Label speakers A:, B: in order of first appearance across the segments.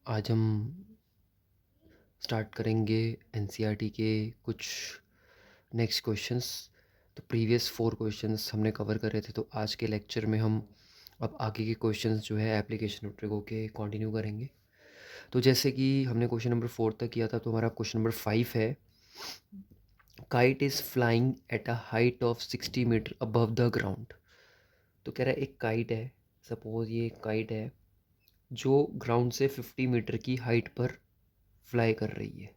A: आज हम स्टार्ट करेंगे एनसीईआरटी के कुछ नेक्स्ट क्वेश्चंस। तो प्रीवियस 4 क्वेश्चंस हमने कवर कर रहे थे, तो आज के लेक्चर में हम अब आगे के क्वेश्चंस जो है एप्लीकेशन ट्रिगो के कंटिन्यू करेंगे। तो जैसे कि हमने क्वेश्चन नंबर 4 तक किया था, तो हमारा क्वेश्चन नंबर 5 है, kite is flying at a height of 60 metre above the ground. तो कह रहा है एक काइट है, सपोज ये एक काइट है जो ग्राउंड से 50 मीटर की हाइट पर फ्लाई कर रही है,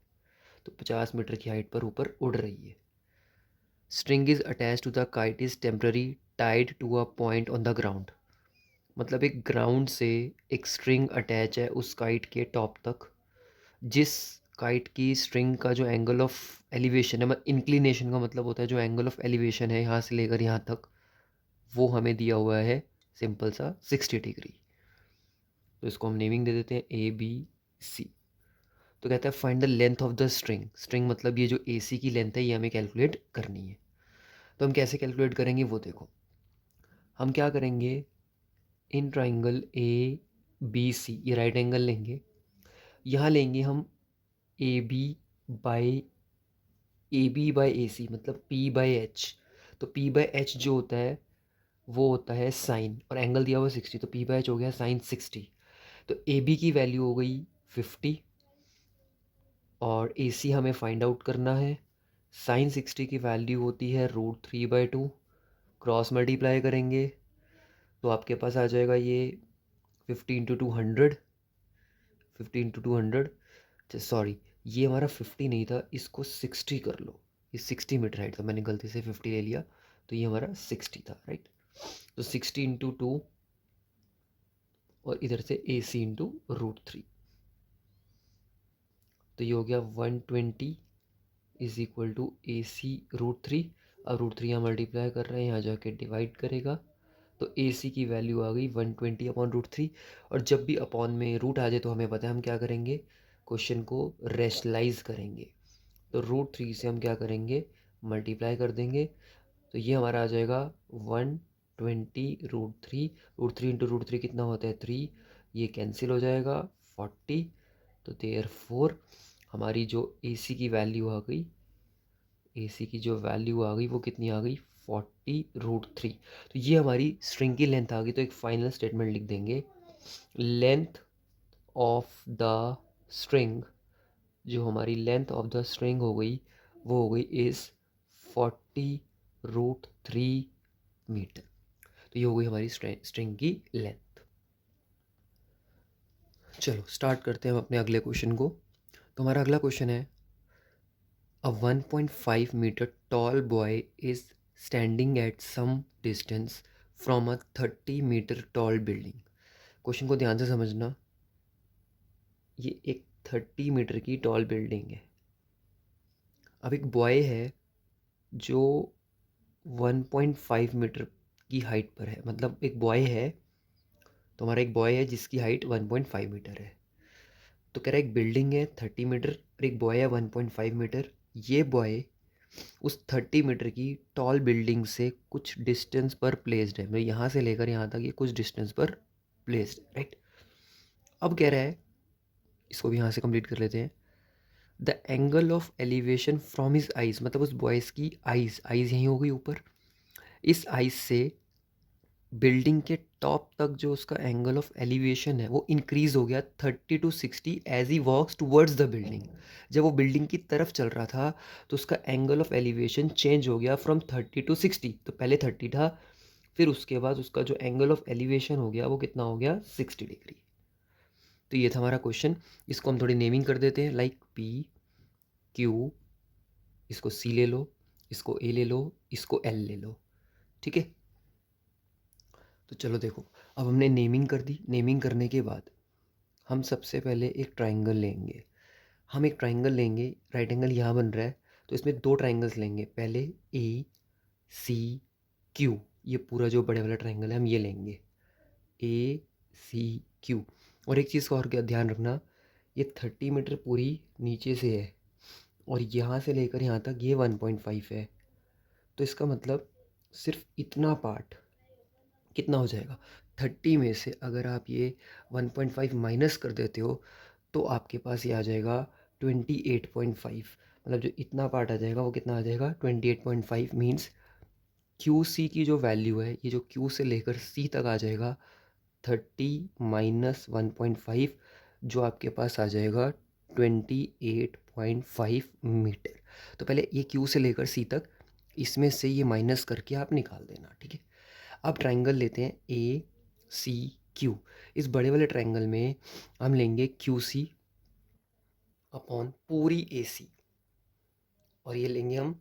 A: तो 50 मीटर की हाइट पर ऊपर उड़ रही है। String is attach to the kite is temporary tied to a point on the ground. मतलब एक ग्राउंड से एक स्ट्रिंग अटैच है उस काइट के टॉप तक, जिस काइट की स्ट्रिंग का जो एंगल ऑफ एलिवेशन है, मतलब इंक्लिनेशन का मतलब होता है जो एंगल ऑफ एलिवेशन है यहाँ से लेकर यहाँ तक, वो हमें दिया हुआ है सिंपल सा 60 डिग्री। तो इसको हम नेमिंग दे देते हैं ABC। तो कहता है find the length of the string. String मतलब ये जो AC की लेंथ है ये हमें कैलकुलेट करनी है। तो हम कैसे कैलकुलेट करेंगे वो देखो। हम क्या करेंगे, इन ट्राइंगल ABC ये राइट एंगल लेंगे, यहाँ लेंगे हम AB बाई AC, मतलब P/H। तो P/H जो होता है वो होता है साइन, और एंगल दिया हुआ 60, तो P/H हो गया साइन 60। तो AB की वैल्यू हो गई 50 और AC हमें फाइंड आउट करना है। साइन 60 की वैल्यू होती है √3/2। क्रॉस मल्टीप्लाई करेंगे तो आपके पास आ जाएगा ये 50 इंटू 200, 50 इंटू 200, सॉरी ये हमारा 50 नहीं था, इसको 60 कर लो। ये 60 मीटर हाइट था, मैंने गलती से 50 ले लिया, तो ये हमारा 60 था, राइट। तो 60 इंटू 2 और इधर से AC इंटू √3, तो ये हो गया 120 इज इक्वल टू AC √3। अब √3 यहाँ मल्टीप्लाई कर रहे हैं, यहाँ जाके डिवाइड करेगा, तो AC की वैल्यू आ गई 120/√3। और जब भी अपॉन में रूट आ जाए तो हमें पता है हम क्या करेंगे, क्वेश्चन को रेशनलाइज करेंगे। तो √3 से हम क्या करेंगे, मल्टीप्लाई कर देंगे, तो ये हमारा आ जाएगा 120 √3। √3 इंटू √3 कितना होता है 3, ये कैंसिल हो जाएगा 40। तो देयरफॉर हमारी जो AC की वैल्यू आ गई, AC की जो वैल्यू आ गई वो कितनी आ गई 40 √3। तो ये हमारी स्ट्रिंग की लेंथ आ गई। तो एक फाइनल स्टेटमेंट लिख देंगे, लेंथ ऑफ द स्ट्रिंग, जो हमारी लेंथ ऑफ द स्ट्रिंग हो गई वो हो गई इज़ 40 √3 मीटर। तो ये हो गई हमारी स्ट्रिंग की लेंथ। चलो स्टार्ट करते हैं हम अपने अगले क्वेश्चन को। तो हमारा अगला क्वेश्चन है, A 1.5 meter tall boy is standing at some distance from a 30 meter tall building। Question को ध्यान से समझना, ये एक 30 मीटर की टॉल बिल्डिंग है। अब एक बॉय है जो 1.5 मीटर की हाइट पर है, मतलब एक बॉय है, तो हमारा एक बॉय है जिसकी हाइट 1.5 मीटर है। तो कह रहा है एक बिल्डिंग है 30 मीटर और एक बॉय है 1.5 मीटर। ये बॉय उस 30 मीटर की टॉल बिल्डिंग से कुछ डिस्टेंस पर प्लेस्ड है, मतलब यहाँ से लेकर यहाँ तक ये कुछ डिस्टेंस पर प्लेस्ड है, राइट। अब कह रहा है, इसको भी यहाँ से कंप्लीट कर लेते हैं, the angle of elevation from his eyes, मतलब उस बॉयज़ की आइज, आइज यहीं हो गई ऊपर, इस आइज से बिल्डिंग के टॉप तक जो उसका एंगल ऑफ एलिवेशन है वो इंक्रीज हो गया 30 to 60 as he walks towards the building. जब वो बिल्डिंग की तरफ चल रहा था तो उसका एंगल ऑफ एलिवेशन चेंज हो गया फ्रॉम 30 to 60। तो पहले 30 था, फिर उसके बाद उसका जो एंगल ऑफ एलिवेशन हो गया वो कितना हो गया 60 डिग्री। तो ये था हमारा क्वेश्चन। इसको हम थोड़ी नेमिंग कर देते हैं, लाइक PQ, इसको C ले लो, इसको A ले लो, इसको L ले लो, ठीक है। तो चलो देखो, अब हमने नेमिंग कर दी। नेमिंग करने के बाद हम सबसे पहले एक ट्राइंगल लेंगे। हम एक ट्राइंगल लेंगे, राइट एंगल यहाँ बन रहा है, तो इसमें 2 ट्राइंगल्स लेंगे। पहले ACQ, ये पूरा जो बड़े वाला ट्राइंगल है हम ये लेंगे, ACQ। और एक चीज़ का और क्या ध्यान रखना, ये 30 मीटर पूरी नीचे से है और यहाँ से लेकर यहाँ तक ये 1.5 है। तो इसका मतलब सिर्फ इतना पार्ट कितना हो जाएगा, 30 में से अगर आप ये 1.5 माइनस कर देते हो तो आपके पास ये आ जाएगा 28.5, मतलब जो इतना पार्ट आ जाएगा वो कितना आ जाएगा 28.5 मीन्स क्यू सी की जो वैल्यू है, ये जो क्यू से लेकर सी तक आ जाएगा 30 माइनस 1.5, जो आपके पास आ जाएगा 28.5 मीटर। तो पहले ये क्यू से लेकर सी तक, इसमें से ये माइनस करके आप निकाल देना, ठीक है। अब ट्राइंगल लेते हैं ए सी क्यू। इस बड़े वाले ट्राइंगल में हम लेंगे क्यू सी अपॉन पूरी ए सी, और ये लेंगे हम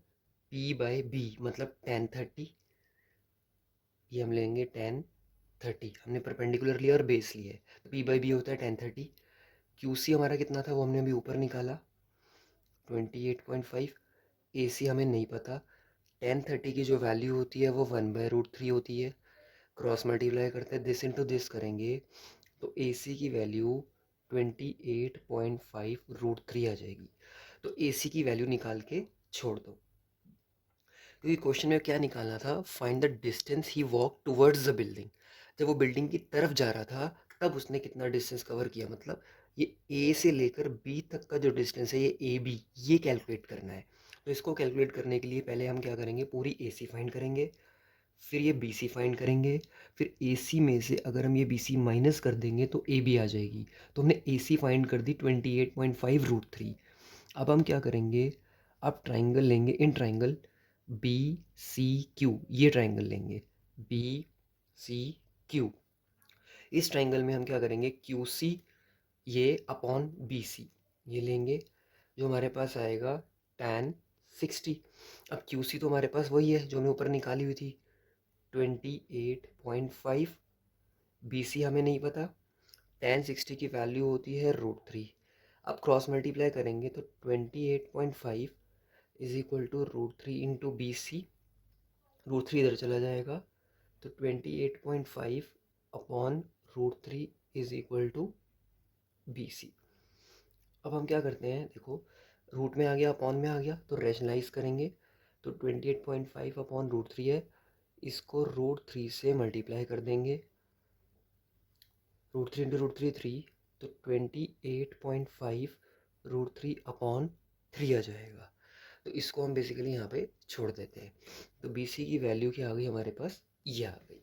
A: पी बाय बी मतलब tan 30, ये हम लेंगे tan 30, हमने परपेंडिकुलर लिया और बेस लिया है, तो पी बाई बी होता है tan 30। क्यू सी हमारा कितना था वो हमने अभी ऊपर निकाला 28.5, ए सी हमें नहीं पता, tan 30 की जो वैल्यू होती है वो 1/√3 होती है, क्रॉस मल्टीप्लाई करते हैं दिस इंटू दिस करेंगे तो ए सी की वैल्यू 28.5√3 आ जाएगी। तो ए सी की वैल्यू निकाल के छोड़ दो, क्योंकि क्वेश्चन में क्या निकालना था, find the distance he walk towards the building. जब वो बिल्डिंग की तरफ जा रहा था तब उसने कितना डिस्टेंस कवर किया, मतलब ये ए से लेकर बी तक का जो डिस्टेंस है ये ए बी, ये कैलकुलेट करना है। तो इसको कैलकुलेट करने के लिए पहले हम क्या करेंगे, पूरी ए सी फाइंड करेंगे, फिर ये बी सी फाइंड करेंगे, फिर ए सी में से अगर हम ये बी सी माइनस कर देंगे तो ए बी आ जाएगी। तो हमने ए सी फाइंड कर दी 28.5√3। अब हम क्या करेंगे, अब ट्राइंगल लेंगे, in triangle B C Q, ये ट्राइंगल लेंगे बी सी क्यू। इस ट्राइंगल में हम क्या करेंगे, क्यू सी ये अपॉन बी सी ये लेंगे, जो हमारे पास आएगा tan 60। अब क्यू सी तो हमारे पास वही है जो हमने ऊपर निकाली हुई थी 28.5, बी सी हमें नहीं पता, tan 60 की वैल्यू होती है √3। अब क्रॉस मल्टीप्लाई करेंगे तो 28.5 is equal to √3 into B C, √3 इधर चला जाएगा तो 28.5 upon √3 is equal to B C. अब हम क्या करते हैं, देखो रूट में आ गया अपॉन में आ गया तो रैशनलाइज करेंगे, तो 28.5 अपॉन √3 है, इसको √3 से मल्टीप्लाई कर देंगे, √3 इंटू √3 3, तो 28.5 √3 अपॉन 3 आ जाएगा। तो इसको हम बेसिकली यहाँ पे छोड़ देते हैं, तो बी सी की वैल्यू क्या आ गई हमारे पास, ये आ गई।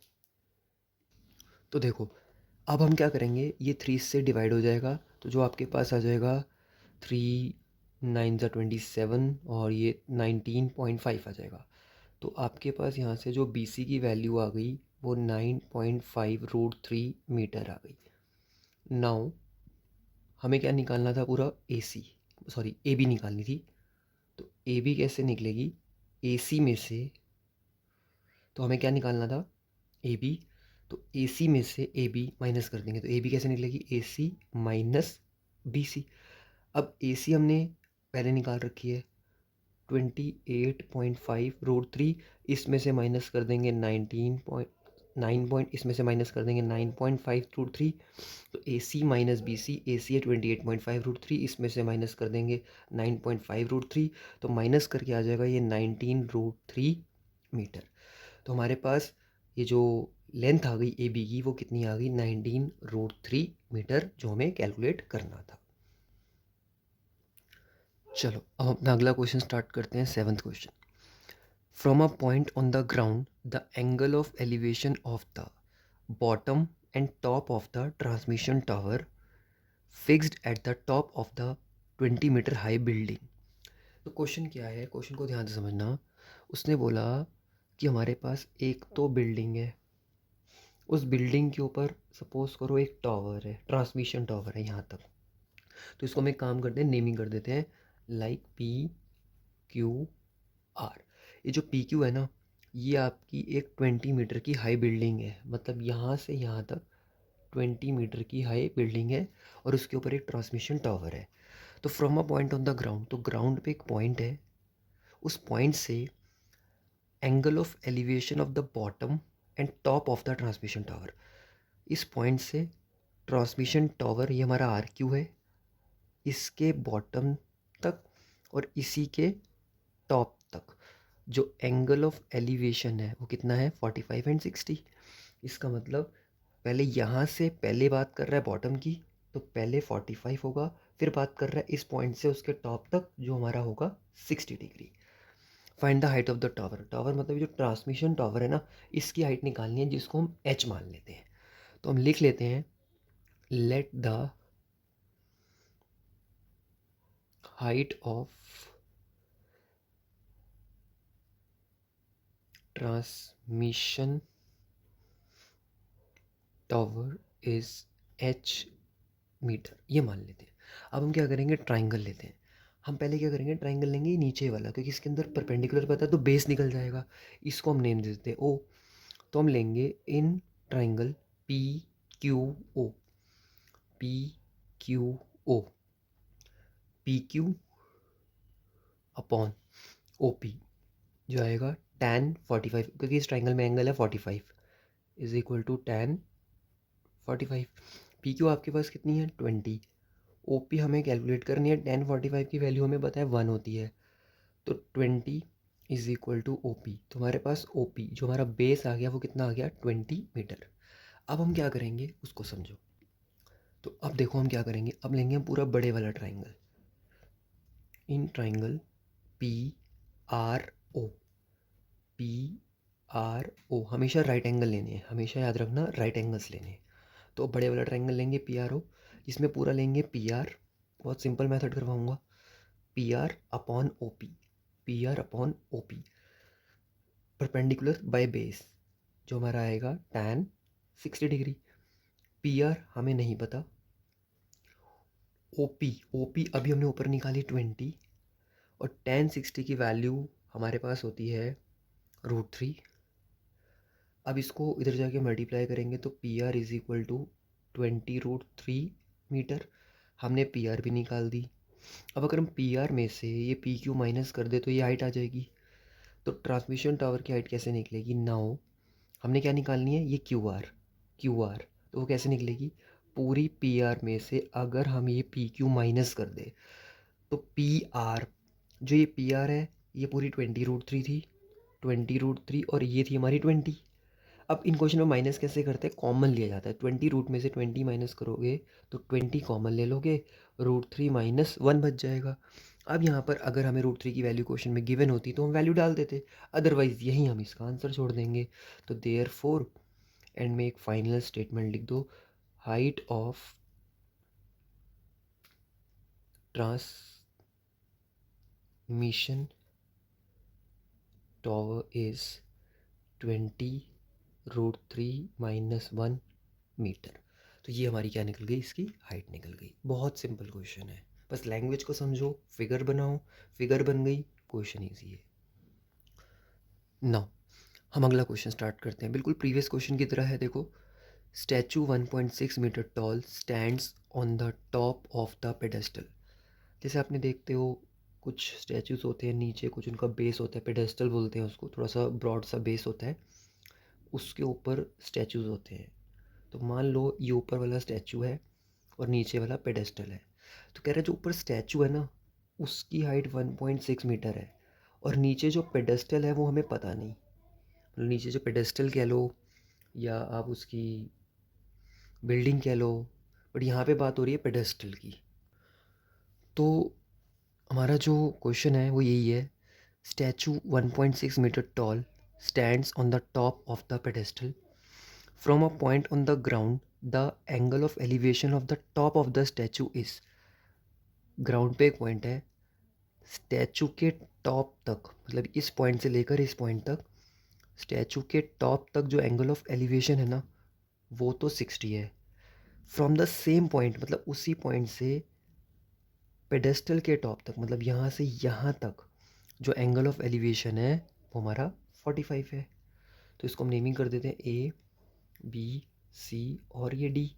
A: तो देखो अब हम क्या करेंगे, ये 3 से डिवाइड हो जाएगा, तो जो आपके पास आ जाएगा 3 9 27 और ये 19.5 आ जाएगा। तो आपके पास यहाँ से जो बी सी की वैल्यू आ गई वो 9.5√3 मीटर आ गई। नाउ हमें क्या निकालना था, पूरा ए सी, सॉरी ए बी निकालनी थी। तो ए बी कैसे निकलेगी, ए सी में से, तो हमें क्या निकालना था ए बी, तो ए सी में से ए बी माइनस कर देंगे तो ए बी कैसे निकलेगी, ए सी माइनस बी सी। अब ए सी हमने पहले निकाल रखी है 28.5√3, इसमें से माइनस कर देंगे 19.9 पॉइंट, इसमें से माइनस कर देंगे 9.5√3, तो ए सी माइनस बी सी, ए सी है 28.5√3, इसमें से माइनस कर देंगे 9.5√3, तो माइनस करके आ जाएगा ये 19√3 मीटर। तो हमारे पास ये जो लेंथ आ गई ए बी की वो कितनी आ गई, 19√3 मीटर, जो हमें कैलकुलेट करना था। चलो अब अपना अगला क्वेश्चन स्टार्ट करते हैं, 7th question. From a point on the ground the angle of elevation of the bottom and top of the transmission tower fixed at the top of the 20 metre high building. तो question क्या है, question को ध्यान से समझना। उसने बोला कि हमारे पास एक तो बिल्डिंग है, उस बिल्डिंग के ऊपर सपोज करो एक टावर है, ट्रांसमिशन टावर है यहाँ तक। तो इसको हम एक काम करते हैं, नेमिंग कर देते हैं लाइक पी क्यू आर। ये जो पी क्यू है ना, ये आपकी एक 20 मीटर की हाई बिल्डिंग है, मतलब यहाँ से यहाँ तक 20 मीटर की हाई बिल्डिंग है, और उसके ऊपर एक ट्रांसमिशन टावर है। तो from a point on the ground, तो ग्राउंड पे एक पॉइंट है, उस पॉइंट से angle of elevation of the bottom and top of the transmission tower, इस पॉइंट से ट्रांसमिशन टावर, ये हमारा आर क्यू है, इसके बॉटम तक और इसी के टॉप तक जो एंगल ऑफ एलिवेशन है वो कितना है, 45 एंड 60। इसका मतलब पहले यहाँ से पहले बात कर रहा है बॉटम की, तो पहले 45 होगा, फिर बात कर रहा है इस पॉइंट से उसके टॉप तक जो हमारा होगा 60 degree. Find the height of the tower. Tower मतलब जो ट्रांसमिशन टावर है ना, इसकी हाइट निकालनी है, जिसको हम एच मान लेते हैं। तो हम लिख लेते हैं let the height of transmission tower is H metre, ये मान लेते हैं। अब हम क्या करेंगे, ट्राइंगल लेते हैं। हम पहले क्या करेंगे, ट्राइंगल लेंगे नीचे वाला, क्योंकि इसके अंदर परपेंडिकुलर पता है तो बेस निकल जाएगा। इसको हम नेम दे देते हैं ओ। तो हम लेंगे in triangle P Q O, P Q O, P Q upon O P, जो आएगा tan 45, क्योंकि इस ट्राइंगल में एंगल है 45, is equal to tan 45। P Q आपके पास कितनी है 20, ओ पी हमें कैलकुलेट करनी है, tan 45 की वैल्यू हमें पता है 1 होती है, तो 20 is equal to O P. तो हमारे पास ओ पी जो हमारा बेस आ गया वो कितना आ गया 20 मीटर। अब हम क्या करेंगे उसको समझो। तो अब देखो हम क्या करेंगे, अब लेंगे हम पूरा बड़े वाला triangle. In triangle P R O, P R O हमेशा राइट एंगल लेने हैं, हमेशा याद रखना राइट एंगल्स लेने हैं। तो बड़े वाला ट्राइंगल लेंगे पी आर ओ, जिसमें पूरा लेंगे पी आर, बहुत सिंपल मेथड करवाऊंगा, P R upon O P, P R upon O P, perpendicular by base, जो हमारा आएगा tan 60 डिग्री। पी आर हमें नहीं पता, ओ पी अभी हमने ऊपर निकाली 20, और tan 60 की वैल्यू हमारे पास होती है √3। अब इसको इधर जाके मल्टीप्लाई करेंगे तो P R is equal to 20√3 metre. हमने पी आर भी निकाल दी। अब अगर हम पी आर में से ये पी क्यू माइनस कर दे तो ये हाइट आ जाएगी। तो ट्रांसमिशन टावर की हाइट कैसे निकलेगी, नाउ हमने क्या निकालनी है, ये क्यू आर, क्यू आर, तो वो कैसे निकलेगी, पूरी पी आर में से अगर हम ये पी क्यू माइनस कर दे तो पी आर, जो ये पी आर है ये पूरी 20√3 थी, 20√3, और ये थी हमारी 20। अब इन क्वेश्चन में माइनस कैसे करते हैं, कॉमन लिया जाता है। 20 रूट में से 20 माइनस करोगे तो 20 कॉमन ले लोगे, √3 माइनस 1 बच जाएगा। अब यहाँ पर अगर हमें √3 की वैल्यू क्वेश्चन में गिवन होती तो हम वैल्यू डाल देते, अदरवाइज यहीं हम इसका आंसर छोड़ देंगे। तो देयर फोर एंड में एक फाइनल स्टेटमेंट लिख दो, height of transmission tower is 20√3 minus 1 metre. तो ये हमारी क्या निकल गई, इसकी हाइट निकल गई। बहुत सिंपल क्वेश्चन है, बस लैंग्वेज को समझो, फिगर बनाओ, फिगर बन गई, क्वेश्चन ईजी है। नाउ हम अगला क्वेश्चन स्टार्ट करते हैं, बिल्कुल प्रीवियस क्वेश्चन की तरह है। देखो, statue 1.6 metre tall stands on the top of the pedestal. जैसे आपने देखते हो कुछ स्टैचूज होते हैं नीचे, कुछ उनका बेस होता है, पेडेस्टल बोलते हैं उसको, थोड़ा सा ब्रॉड सा बेस होता है, उसके ऊपर स्टैचूज होते हैं। तो मान लो ये ऊपर वाला स्टैचू है और नीचे वाला पेडेस्टल है। तो कह रहे हैं जो ऊपर स्टैचू है ना उसकी हाइट 1.6 मीटर है, और नीचे जो पेडेस्टल है वो हमें पता नहीं, मतलब नीचे जो पेडेस्टल कह लो या आप उसकी बिल्डिंग कह लो, बट यहाँ पे बात हो रही है पेडेस्टल की। तो हमारा जो क्वेश्चन है वो यही है, statue 1.6 metre tall stands on the top of the pedestal from a point on the ground, the angle of elevation of the top of the statue is. Ground पे एक पॉइंट है, स्टैचू के top तक, मतलब इस point से लेकर इस पॉइंट तक, स्टैचू के टॉप तक जो एंगल ऑफ एलिवेशन है ना वो तो 60 है। फ्रॉम द सेम पॉइंट, मतलब उसी पॉइंट से पेडेस्टल के टॉप तक, मतलब यहाँ से यहाँ तक जो एंगल ऑफ एलिवेशन है वो हमारा 45 है। तो इसको हम नेमिंग कर देते हैं ए, बी, सी और ये डी।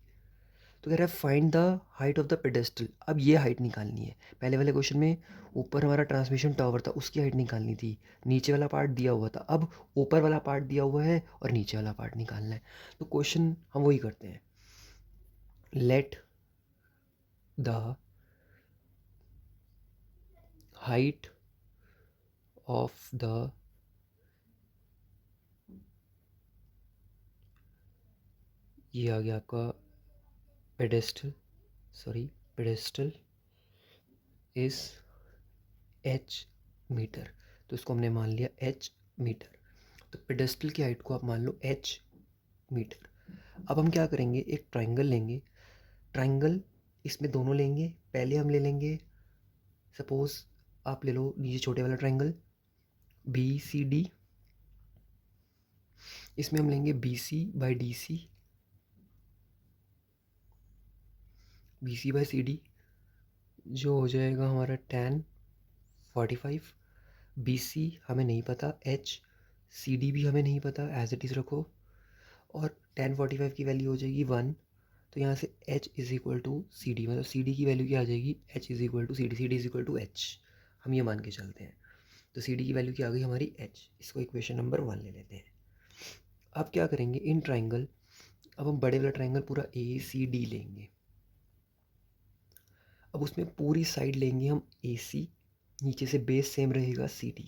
A: तो कह रहा है find the height of the pedestal. अब ये हाइट निकालनी है। पहले वाले क्वेश्चन में ऊपर हमारा ट्रांसमिशन टावर था उसकी हाइट निकालनी थी, नीचे वाला पार्ट दिया हुआ था, अब ऊपर वाला पार्ट दिया हुआ है और नीचे वाला पार्ट निकालना है। तो क्वेश्चन हम वही करते हैं, let the height of the ये आ गया आपका pedestal sorry, pedestal is H metre, तो इसको हमने मान लिया एच मीटर। तो पेडेस्टल की हाइट को आप मान लो एच मीटर। अब हम क्या करेंगे, एक ट्राइंगल लेंगे, ट्राइंगल इसमें दोनों लेंगे। पहले हम ले लेंगे, सपोज आप ले लो नीचे छोटे वाला ट्राइंगल बी सी डी, इसमें हम लेंगे B C by D C, B C by C D, जो हो जाएगा हमारा tan 45। बी सी हमें नहीं पता, एच सी डी भी हमें नहीं पता, एज इट इज़ रखो। और tan 45 की वैल्यू हो जाएगी 1, तो यहाँ से h is equal to C D, मतलब सी डी की वैल्यू क्या आ जाएगी, h is equal to C D, C D is equal to H, हम ये मान के चलते हैं। तो सी डी की वैल्यू क्या आ गई हमारी h, इसको इक्वेशन नंबर 1 ले लेते हैं। अब क्या करेंगे, इन ट्राइंगल, अब हम बड़े वाला ट्राइंगल पूरा ए सी डी लेंगे। अब उसमें पूरी साइड लेंगे हम ए सी, नीचे से बेस सेम रहेगा सी डी,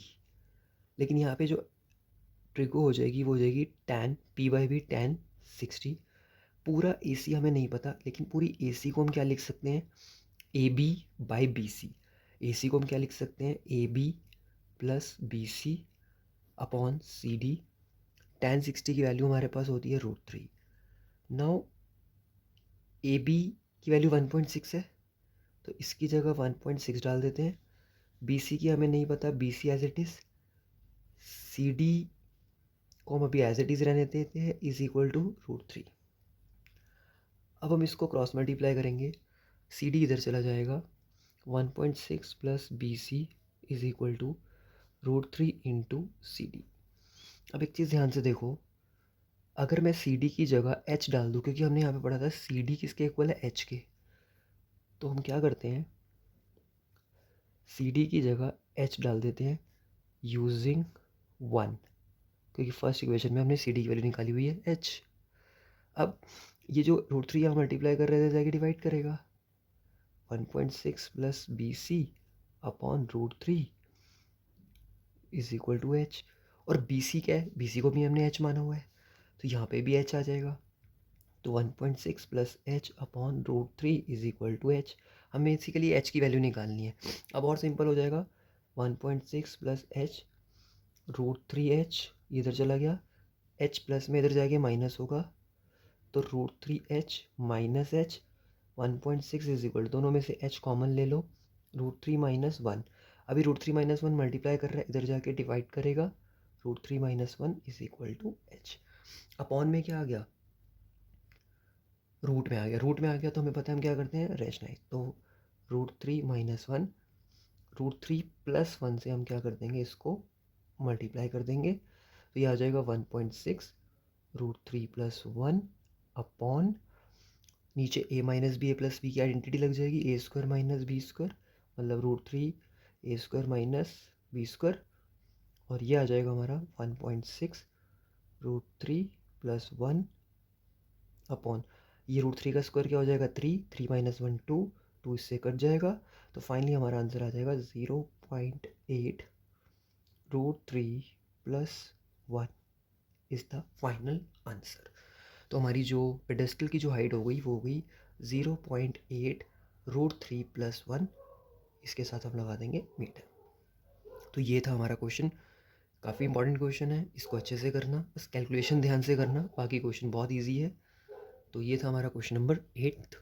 A: लेकिन यहाँ पे जो ट्रिको हो जाएगी वो हो जाएगी tan p बाई भी tan 60। पूरा ए सी हमें नहीं पता, लेकिन पूरी ए सी को हम क्या लिख सकते हैं, A B by B C. A C को हम क्या लिख सकते हैं, A B plus B C upon C D. tan 60 की वैल्यू हमारे पास होती है √3। नाउ ए बी की वैल्यू 1.6 है, तो इसकी जगह 1.6 डाल देते हैं। बी सी की हमें नहीं पता, B C as it is, C D को हम अभी एज इट इज़ रहने देते हैं, इज इक्वल टू √3। अब हम इसको क्रॉस मल्टीप्लाई करेंगे, सी डी इधर चला जाएगा, 1.6 plus B C is equal to √3 into C D. अब एक चीज़ ध्यान से देखो, अगर मैं सी डी की जगह एच डाल दूँ, क्योंकि हमने यहाँ पे पढ़ा था सी डी किसके इक्वल है, एच के, तो हम क्या करते हैं, सी डी की जगह एच डाल देते हैं यूजिंग 1, क्योंकि फर्स्ट इक्वेशन में हमने सी डी की वैल्यू निकाली हुई है एच। अब ये जो √3 यहाँ मल्टीप्लाई कर रहे थे जाके डिवाइड करेगा, 1.6 plus B C upon √3 is equal to H. और बी सी क्या है, बी सी को भी हमने एच माना हुआ है, तो यहाँ पे भी एच आ जाएगा। तो 1.6 plus H upon √3 is equal to H. हमें बेसिकली एच की वैल्यू निकालनी है। अब और सिंपल हो जाएगा, 1.6 प्लस एच √3 एच, इधर चला गया, एच प्लस में इधर जाके माइनस होगा, तो √3 H minus H, 1.6 is equal, दोनों में से एच कॉमन ले लो, √3 माइनस 1। अभी √3 माइनस 1 मल्टीप्लाई कर रहा है, इधर जाके डिवाइड करेगा, √3 minus 1 is equal to H. Upon में क्या आ गया, रूट में आ गया, रूट में आ गया तो हमें पता है हम क्या करते हैं, रेशनाइज। तो √3 माइनस 1, √3 प्लस 1 से हम क्या कर देंगे, इसको मल्टीप्लाई कर देंगे, तो ये आ जाएगा 1.6 √3 प्लस 1 अपॉन, नीचे a minus B, A plus B की आइडेंटिटी लग जाएगी, A square minus B square, मतलब √3 A square minus B square, और ये आ जाएगा हमारा 1.6 √3 प्लस 1 अपॉन, ये √3 का स्क्वायर क्या हो जाएगा, 3, 3 माइनस 1 2, 2 इससे कट जाएगा, तो फाइनली हमारा आंसर आ जाएगा 0.8 √3 plus 1 is the final answer. तो हमारी जो पेडेस्टल की जो हाइट हो गई वो हो गई 0.8 √3 प्लस 1, इसके साथ हम लगा देंगे मीटर। तो ये था हमारा क्वेश्चन, काफ़ी इंपॉर्टेंट क्वेश्चन है, इसको अच्छे से करना, बस कैलकुलेशन ध्यान से करना, बाकी क्वेश्चन बहुत ईजी है। तो ये था हमारा क्वेश्चन नंबर 8।